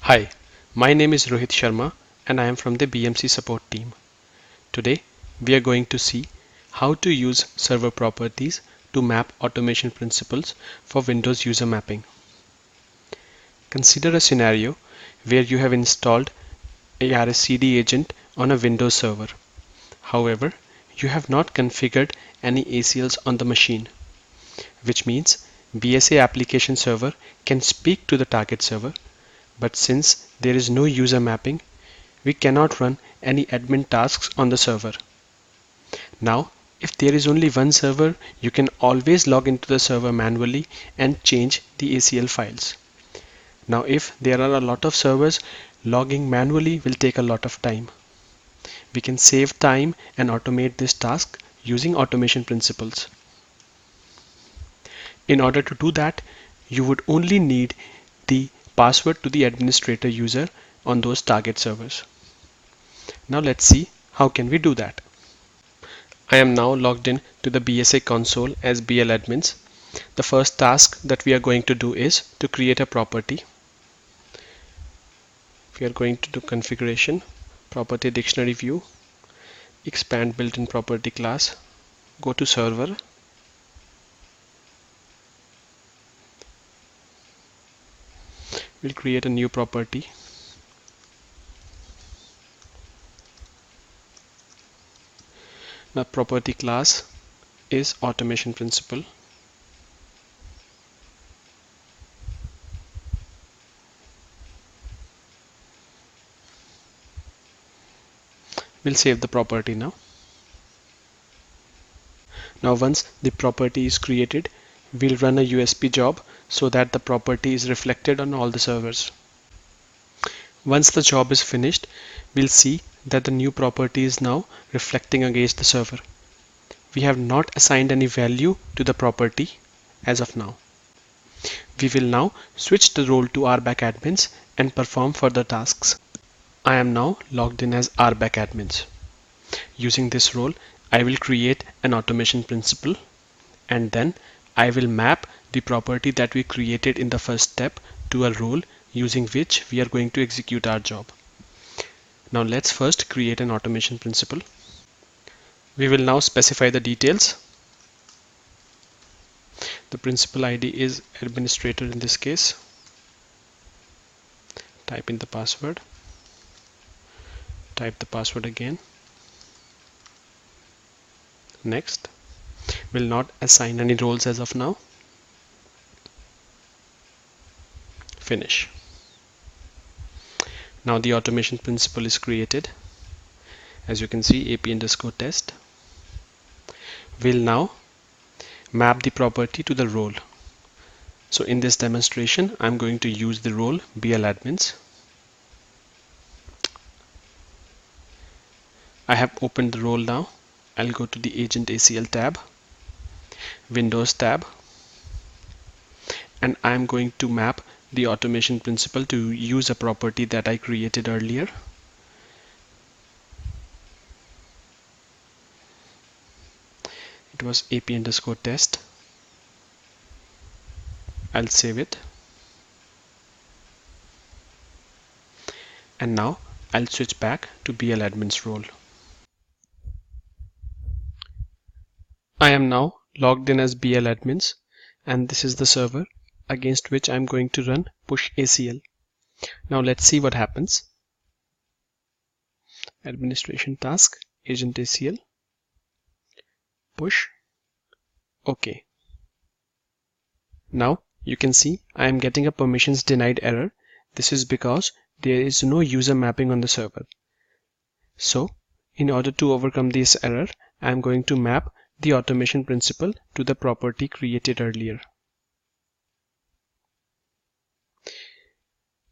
Hi, my name is Rohit Sharma and I am from the BMC support team. Today we are going to see how to use server properties to map automation principles for Windows user mapping. Consider a scenario where you have installed a RSCD agent on a Windows server. However, you have not configured any ACLs on the machine, which means BSA application server can speak to the target server, but since there is no user mapping, we cannot run any admin tasks on the server. Now, if there is only one server, you can always log into the server manually and change the ACL files. Now, if there are a lot of servers, logging manually will take a lot of time. We can save time and automate this task using automation principles. In order to do that, you would only need the password to the administrator user on those target servers. Now let's see how can we do that. I am now logged in to the BSA console as BL admins. The first task that we are going to do is to create a property. We are going to do configuration, property dictionary view, expand built-in property class, go to server, we'll create a new property. Now property class is automation principle. We'll save the property now. Now once the property is created, we'll run a USP job so that the property is reflected on all the servers. Once the job is finished, we'll see that the new property is now reflecting against the server. We have not assigned any value to the property as of now. We will now switch the role to RBAC admins and perform further tasks. I am now logged in as RBAC admins. Using this role, I will create an automation principle and then I will map the property that we created in the first step to a role using which we are going to execute our job. Now let's first create an automation principle. We will now specify the details. The principal ID is administrator in this case. Type in the password. Type the password again. Next. Will not assign any roles as of now. Finish. Now the automation principle is created. As you can see, AP_test. We'll now map the property to the role. So in this demonstration, I'm going to use the role BL admins. I have opened the role now. I'll go to the Agent ACL tab, Windows tab, and I'm going to map the automation principle to use a property that I created earlier. It was AP_test. I'll save it. And now I'll switch back to BL admins role. I am now logged in as BL admins and this is the server against which I'm going to run push ACL. Now let's see what happens. Administration task, agent ACL, push, OK. Now you can see I am getting a permissions denied error. This is because there is no user mapping on the server. So in order to overcome this error, I am going to map the automation principle to the property created earlier.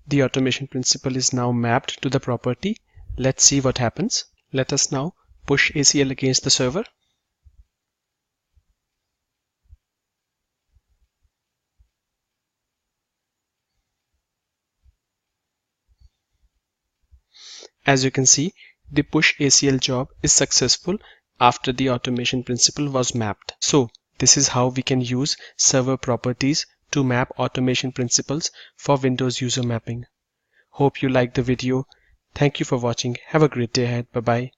The automation principle is now mapped to the property. Let's see what happens. Let us now push ACL against the server. As you can see, the push ACL job is successful after the automation principle was mapped. So this is how we can use server properties to map automation principles for Windows user mapping. Hope you liked the video. Thank you for watching. Have a great day ahead. Bye bye.